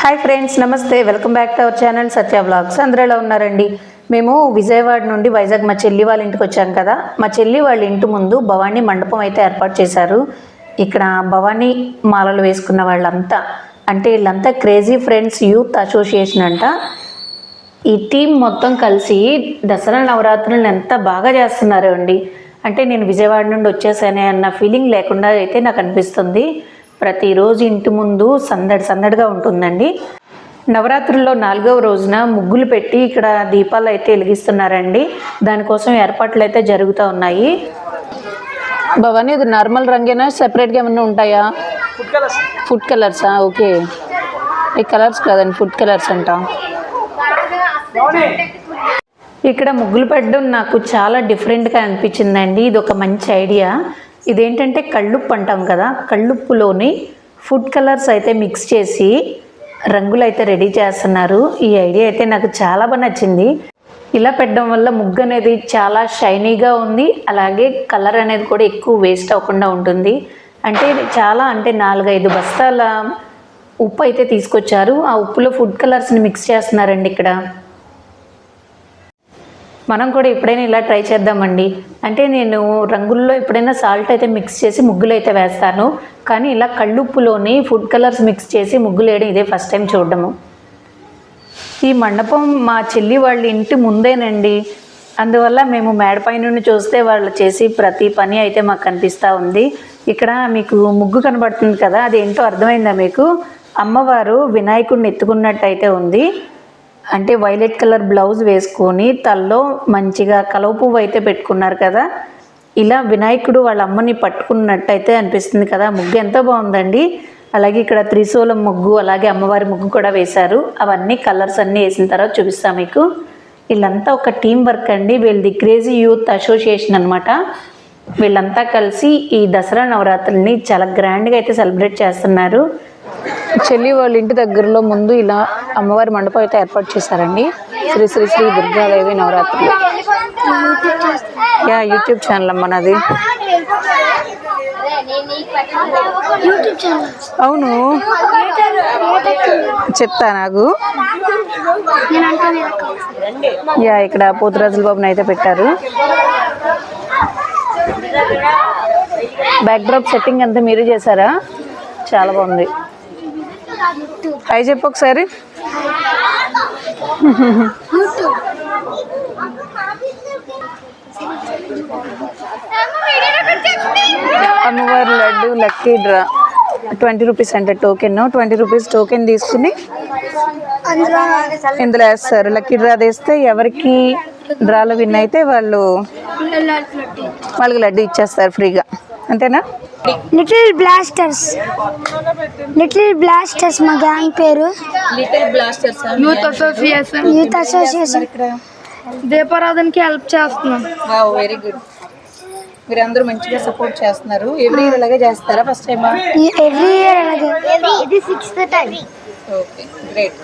Hi friends, నమస్తే. Welcome back to our channel Satya vlogs. అందరూ ఎలా ఉన్నారండి? మేము విజయవాడ నుండి వైజాగ్ మా చెల్లి వాళ్ళ ఇంటికి వచ్చాం కదా. మా చెల్లి వాళ్ళ ఇంటి ముందు భవానీ మండపం అయితే ఏర్పాటు చేశారు. ఇక్కడ భవానీ మాలలు వేసుకున్న వాళ్ళంతా, అంటే వీళ్ళంతా క్రేజీ ఫ్రెండ్స్ యూత్ అసోసియేషన్ అంట. ఈ టీం మొత్తం కలిసి దసరా నవరాత్రులను ఎంత బాగా చేస్తున్నారు అండి. అంటే నేను విజయవాడ నుండి వచ్చేసానే అన్న ఫీలింగ్ లేకుండా అయితే నాకు అనిపిస్తుంది. ప్రతిరోజు ఇంటి ముందు సందడిగా ఉంటుందండి. నవరాత్రుల్లో 4వ రోజున ముగ్గులు పెట్టి ఇక్కడ దీపాలు అయితే వెలిగిస్తున్నారండి. దానికోసం ఏర్పాట్లు అయితే జరుగుతూ ఉన్నాయి. భవానీ, ఇది నార్మల్ రంగేనా, సెపరేట్గా ఏమన్నా ఉంటాయా? ఫుడ్ కలర్సా? ఓకే, ఈ కలర్స్ కాదండి, ఫుడ్ కలర్స్ అంట. ఇక్కడ ముగ్గులు పెట్టడం నాకు చాలా డిఫరెంట్గా అనిపించిందండి. ఇది ఒక మంచి ఐడియా. ఇదేంటంటే కళ్ళుప్పు అంటాం కదా, కళ్ళుప్పులోని ఫుడ్ కలర్స్ అయితే మిక్స్ చేసి రంగులు అయితే రెడీ చేస్తున్నారు. ఈ ఐడియా అయితే నాకు చాలా బాగా నచ్చింది. ఇలా పెట్టడం వల్ల ముగ్గు అనేది చాలా షైనీగా ఉంది, అలాగే కలర్ అనేది కూడా ఎక్కువ వేస్ట్ అవ్వకుండా ఉంటుంది. అంటే చాలా 4-5 బస్తాల ఉప్పు అయితే తీసుకొచ్చారు. ఆ ఉప్పులో ఫుడ్ కలర్స్ని మిక్స్ చేస్తున్నారండి ఇక్కడ. మనం కూడా ఎప్పుడైనా ఇలా ట్రై చేద్దామండి. అంటే నేను రంగుల్లో ఎప్పుడైనా సాల్ట్ అయితే మిక్స్ చేసి ముగ్గులు అయితే వేస్తాను, కానీ ఇలా కళ్ళుప్పులోని ఫుడ్ కలర్స్ మిక్స్ చేసి ముగ్గులు వేయడం ఇదే ఫస్ట్ టైం చూడడము. ఈ మండపం మా చెల్లి వాళ్ళ ఇంటి ముందేనండి. అందువల్ల మేము మేడపై నుండి చూస్తే వాళ్ళు చేసి ప్రతి పని అయితే మాకు కనిపిస్తూ ఉంది. ఇక్కడ మీకు ముగ్గు కనబడుతుంది కదా, అదేంటో అర్థమైందా మీకు? అమ్మవారు వినాయకుడిని ఎత్తుకున్నట్టు అయితే ఉంది. అంటే వైలెట్ కలర్ బ్లౌజ్ వేసుకొని తల్లో మంచిగా కలవ పువ్వు అయితే పెట్టుకున్నారు కదా. ఇలా వినాయకుడు వాళ్ళ అమ్మని పట్టుకున్నట్టయితే అనిపిస్తుంది కదా. ముగ్గు ఎంతో బాగుందండి. అలాగే ఇక్కడ త్రిశూలం ముగ్గు, అలాగే అమ్మవారి ముగ్గు కూడా వేశారు. అవన్నీ కలర్స్ అన్నీ వేసిన తర్వాత చూపిస్తాను మీకు. వీళ్ళంతా ఒక టీం వర్క్ అండి. వీళ్ళది క్రేజీ యూత్ అసోసియేషన్ అనమాట. వీళ్ళంతా కలిసి ఈ దసరా నవరాత్రుల్ని చాలా గ్రాండ్గా అయితే సెలబ్రేట్ చేస్తున్నారు. చెల్లి వాళ్ళ ఇంటి దగ్గరలో ముందు ఇలా అమ్మవారి మండపం అయితే ఏర్పాటు చేశారండి. శ్రీ శ్రీ శ్రీ దుర్గాదేవి నవరాత్రులు. యూట్యూబ్ ఛానల్ అమ్మ నాది. అవును, చెప్తా నాకు. ఇక్కడ పోతురాజుల బాబుని అయితే పెట్టారు. బ్యాక్ డ్రాప్ సెట్టింగ్ అంతా మీరే చేశారా? చాలా బాగుంది. హాయ్ చెప్పు ఒకసారి. అమ్మవారి లడ్డు లక్కీ డ్రా 20 రూపీస్ అంటే టోకెన్. 20 రూపీస్ టోకెన్ తీసుకుని ఇందులో వేస్తారు. లక్కీ డ్రా తీస్తే ఎవరికి డ్రాలో విన్ అయితే వాళ్ళకి లడ్డు ఇచ్చేస్తారు ఫ్రీగా. అంతేనా? లిటిల్ బ్లాస్టర్స్ మా గ్యాంగ్ పేరు. Little blasters youth association. దీపారాధనకి హెల్ప్ చేస్తున్నాం. Very good. మీరు అందరూ మంచిగా సపోర్ట్ చేస్తున్నారు. ఎవ్రీ ఇయర్ ఇలాగే చేస్తారా? ఫస్ట్ టైమా? ఎవ్రీ ఇయర్ అలాగే. ఇది 6th టైం. Okay, great.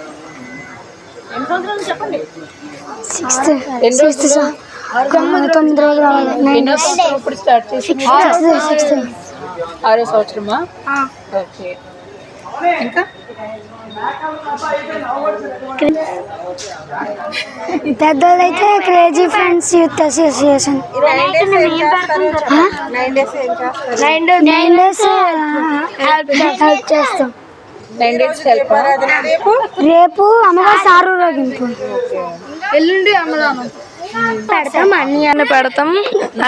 ఎన్ని సంవత్సరాలు చెప్పండి? 6th 9 రోజులు రావాలి. 9 days. ఇప్పుడు స్టార్ట్ చేసి 6th 6వ సంవత్సరమా? ఓకే. ఇంకా పెద్దోళ్ళైతే crazy friends youth association. 9 days help చేస్తాం. 9 days హెల్ప్. రేపు అమ్మవారి సారూరగింపు, ఎల్లుండి అన్నదానం పెడతాం. పెడతాం.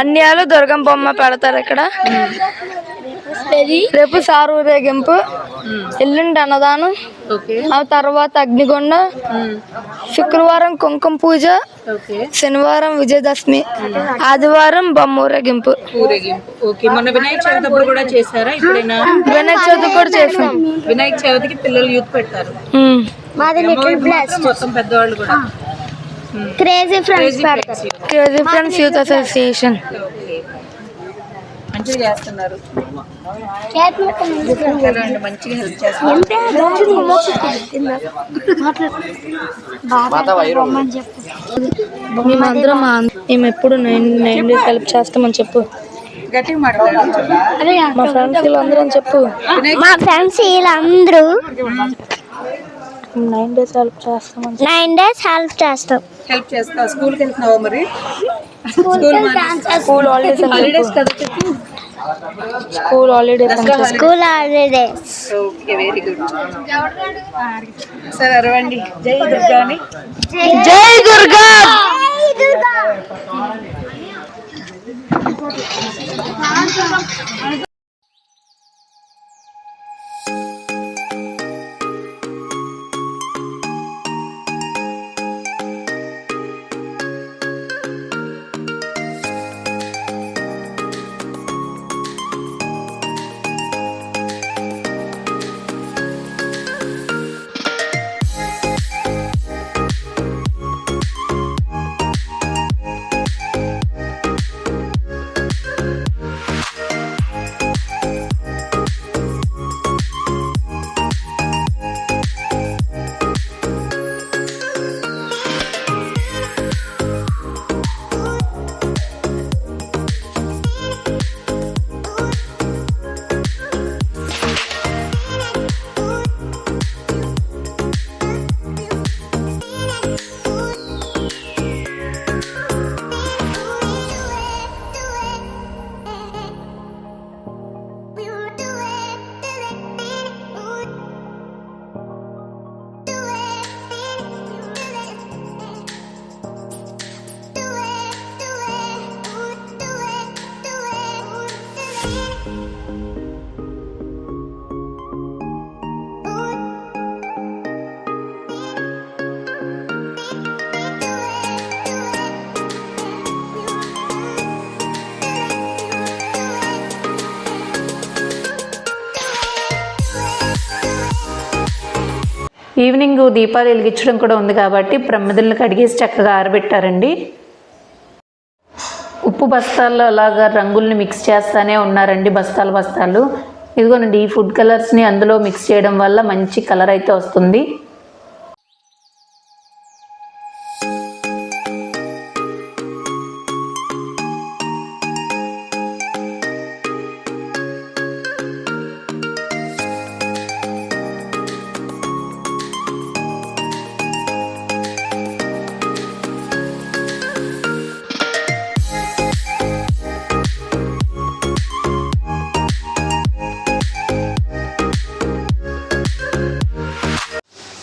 అన్యాలు దుర్గం బొమ్మ పెడతారు ఇక్కడ. రేపు సారు ఊరేగింపు, ఎల్లుండి అన్నదానం, ఆ తర్వాత అగ్నిగొండ, శుక్రవారం కుంకుమ పూజ, శనివారం విజయదశమి, ఆదివారం బొమ్మ ఊరేగింపు. వినాయక చవితి కూడా చేశారా? ఇప్పుడైనా వినాయక చవితి కూడా చేసాం. వినాయక చవితికి పిల్లలు యూత్ పెట్టారు. మొత్తం పెద్దవాళ్ళు కూడా క్రేజీ ఫ్రెండ్స్ యూత్ అసోసియేషన్ మంచిగా చేస్తున్నారు. మంచిగా హెల్ప్ చేస్తున్నారు. మేమందరం మేము ఎప్పుడు 9 days హెల్ప్ చేస్తామని చెప్పు. గట్టిగా మాట్లాడాలి. మా ఫ్రెండ్స్ వీళ్ళందరూ అని చెప్పు. మా ఫ్రెండ్స్ వీళ్ళందరూ 9 days హెల్ప్ చేస్తామని 9 days హెల్ప్ చేస్తాం. హెల్ప్ చేస్తా. స్కూల్కి వెళ్తున్నావా మరి? స్కూల్ హాలిడేస్ కదా చెప్పు. School holidays school holidays. Okay, very good. సరే అరవండి. జై దుర్గా అని. జై దుర్గా. ఈవినింగ్ దీపాలు వెలిగించడం కూడా ఉంది కాబట్టి ప్రమిదలను కడిగేసి చక్కగా ఆరబెట్టారండి. ఉప్పు బస్తాల్లో అలాగా రంగుల్ని మిక్స్ చేస్తూనే ఉన్నారండి, బస్తాలు. ఇదిగోనండి, ఈ ఫుడ్ కలర్స్ని అందులో మిక్స్ చేయడం వల్ల మంచి కలర్ అయితే వస్తుంది.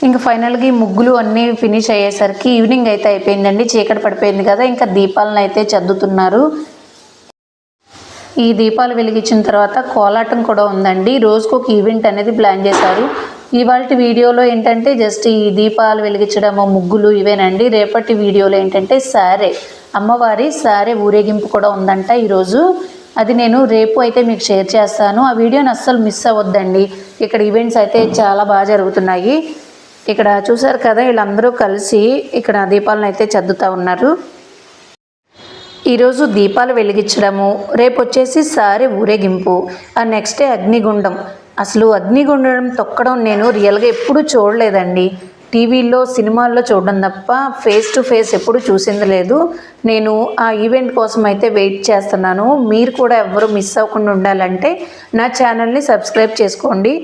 ఇంకా ఫైనల్గా ఈ ముగ్గులు అన్నీ ఫినిష్ అయ్యేసరికి ఈవినింగ్ అయితే అయిపోయిందండి, చీకటి పడిపోయింది కదా. ఇంకా దీపాలను అయితే చదువుతున్నారు. ఈ దీపాలు వెలిగించిన తర్వాత కోలాటం కూడా ఉందండి. రోజుకు ఒక ఈవెంట్ అనేది ప్లాన్ చేశారు. ఇవాళ వీడియోలో ఏంటంటే జస్ట్ ఈ దీపాలు వెలిగించడము, ముగ్గులు ఇవేనండి. రేపటి వీడియోలో ఏంటంటే అమ్మవారి సారే ఊరేగింపు కూడా ఉందంట ఈరోజు. అది నేను రేపు అయితే మీకు షేర్ చేస్తాను. ఆ వీడియోని అస్సలు మిస్ అవ్వద్దండి. ఇక్కడ ఈవెంట్స్ అయితే చాలా బాగా జరుగుతున్నాయి. ఇక్కడ చూసారు కదా, వీళ్ళందరూ కలిసి ఇక్కడ దీపాలను అయితే చదువుతూ ఉన్నారు. ఈరోజు దీపాలు వెలిగించడము, రేపు వచ్చేసి సారే ఊరేగింపు, ఆ నెక్స్ట్ డే అగ్నిగుండం. అసలు అగ్నిగుండం తొక్కడం నేను రియల్గా ఎప్పుడూ చూడలేదండి. టీవీల్లో సినిమాల్లో చూడడం తప్ప ఫేస్ టు ఫేస్ ఎప్పుడు చూసింది లేదు. నేను ఆ ఈవెంట్ కోసం అయితే వెయిట్ చేస్తున్నాను. మీరు కూడా ఎవరు మిస్ అవ్వకుండా ఉండాలంటే నా ఛానల్ని సబ్స్క్రైబ్ చేసుకోండి.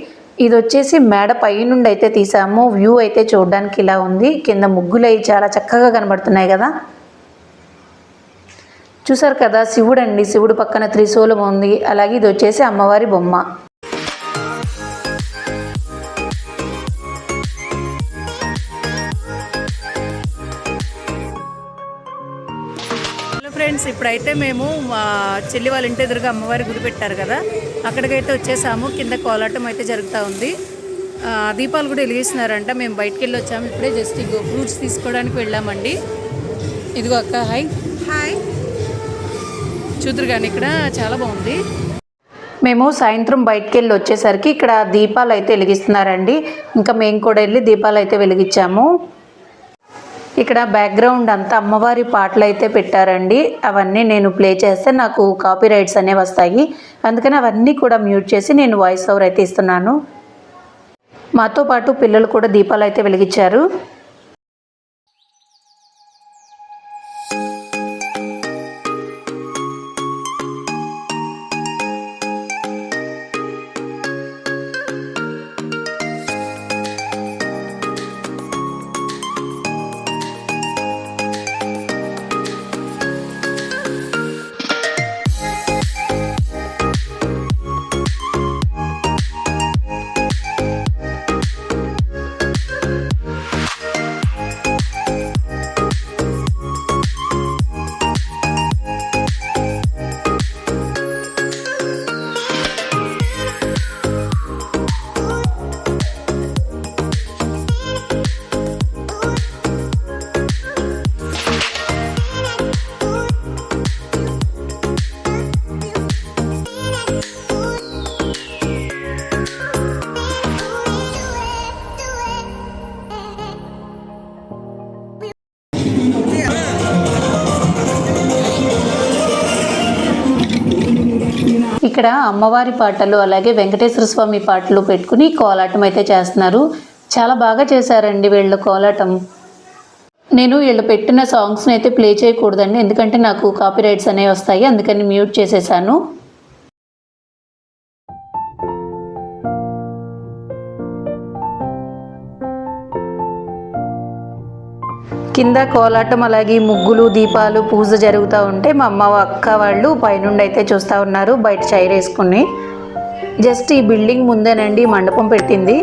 ఇది వచ్చేసి మేడ పై నుండి అయితే తీసాము. వ్యూ అయితే చూడడానికి ఇలా ఉంది. కింద ముగ్గులు అవి చాలా చక్కగా కనబడుతున్నాయి కదా. చూసారు కదా, శివుడు అండి, శివుడు పక్కన త్రిశూలం ఉంది. అలాగే ఇది వచ్చేసి అమ్మవారి బొమ్మ. ఫ్రెండ్స్, ఇప్పుడైతే మేము మా చెల్లి వాళ్ళ ఇంటి ఎదురుగా అమ్మవారి గుడి పెట్టారు కదా, అక్కడికైతే వచ్చేసాము. కింద కోలాటం అయితే జరుగుతూ ఉంది. దీపాలు కూడా వెలిగిస్తున్నారంట. మేము బయటికి వెళ్ళి వచ్చాము ఇప్పుడే. జస్ట్ ఇగో ఫ్రూట్స్ తీసుకోవడానికి వెళ్ళామండి. ఇదిగో అక్క, హాయ్. చూద్దరు కానీ ఇక్కడ చాలా బాగుంది. మేము సాయంత్రం బయటికి వెళ్ళి వచ్చేసరికి ఇక్కడ దీపాలు అయితే వెలిగిస్తున్నారండి. ఇంకా మేము కూడా వెళ్ళి దీపాలు అయితే వెలిగించాము. ఇక్కడ బ్యాక్గ్రౌండ్ అంతా అమ్మవారి పాటలు అయితే పెట్టారండి. అవన్నీ నేను ప్లే చేస్తే నాకు కాపీ రైట్స్ అనేవి వస్తాయి. అందుకని అవన్నీ కూడా మ్యూట్ చేసి నేను వాయిస్ ఓవర్ అయితే ఇస్తున్నాను. మాతో పాటు పిల్లలు కూడా దీపాలు అయితే వెలిగించారు. ఇక్కడ అమ్మవారి పాటలు అలాగే వెంకటేశ్వర స్వామి పాటలు పెట్టుకుని కోలాటం అయితే చేస్తున్నారు. చాలా బాగా చేశారండి వీళ్ళు కోలాటం. నేను వీళ్ళు పెట్టిన సాంగ్స్ని అయితే ప్లే చేయకూడదండి, ఎందుకంటే నాకు కాపీరైట్స్ అనేవి వస్తాయి, అందుకని మ్యూట్ చేసేసాను. కింద కోలాటం అలాగే ముగ్గులు దీపాలు పూజ జరుగుతూ ఉంటే మా అమ్మ అక్క వాళ్ళు పైనుండి అయితే చూస్తూ ఉన్నారు బయట చైర్ వేసుకుని. జస్ట్ ఈ బిల్డింగ్ ముందేనండి మండపం పెట్టింది.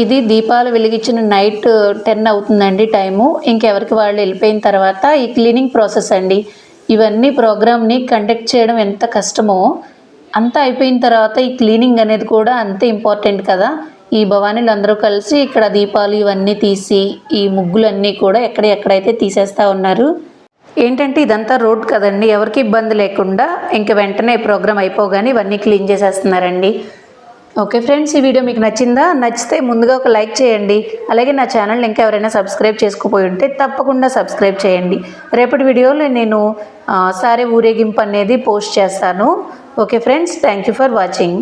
ఇది దీపాలు వెలిగించిన నైట్ 10 అవుతుందండి టైము. ఇంకెవరికి వాళ్ళు వెళ్ళిపోయిన తర్వాత ఈ క్లీనింగ్ ప్రాసెస్ అండి. ఇవన్నీ ప్రోగ్రామ్ని కండక్ట్ చేయడం ఎంత కష్టమో అంతా అయిపోయిన తర్వాత ఈ క్లీనింగ్ అనేది కూడా అంతే ఇంపార్టెంట్ కదా. ఈ భవానీలు అందరూ కలిసి ఇక్కడ దీపాలు ఇవన్నీ తీసి ఈ ముగ్గులన్నీ కూడా ఎక్కడైతే తీసేస్తూ ఉన్నారు. ఏంటంటే ఇదంతా రోడ్ కదండి, ఎవరికి ఇబ్బంది లేకుండా ఇంక వెంటనే ప్రోగ్రామ్ అయిపోగానే ఇవన్నీ క్లీన్ చేసేస్తున్నారండి. ఓకే ఫ్రెండ్స్, ఈ వీడియో మీకు నచ్చిందా? నచ్చితే ముందుగా ఒక లైక్ చేయండి. అలాగే నా ఛానల్ ఇంకా ఎవరైనా సబ్స్క్రైబ్ చేసుకోపోయి ఉంటే తప్పకుండా సబ్స్క్రైబ్ చేయండి. రేపటి వీడియోలో నేను సారే ఊరేగింపు అనేది పోస్ట్ చేస్తాను. Okay friends, thank you for watching.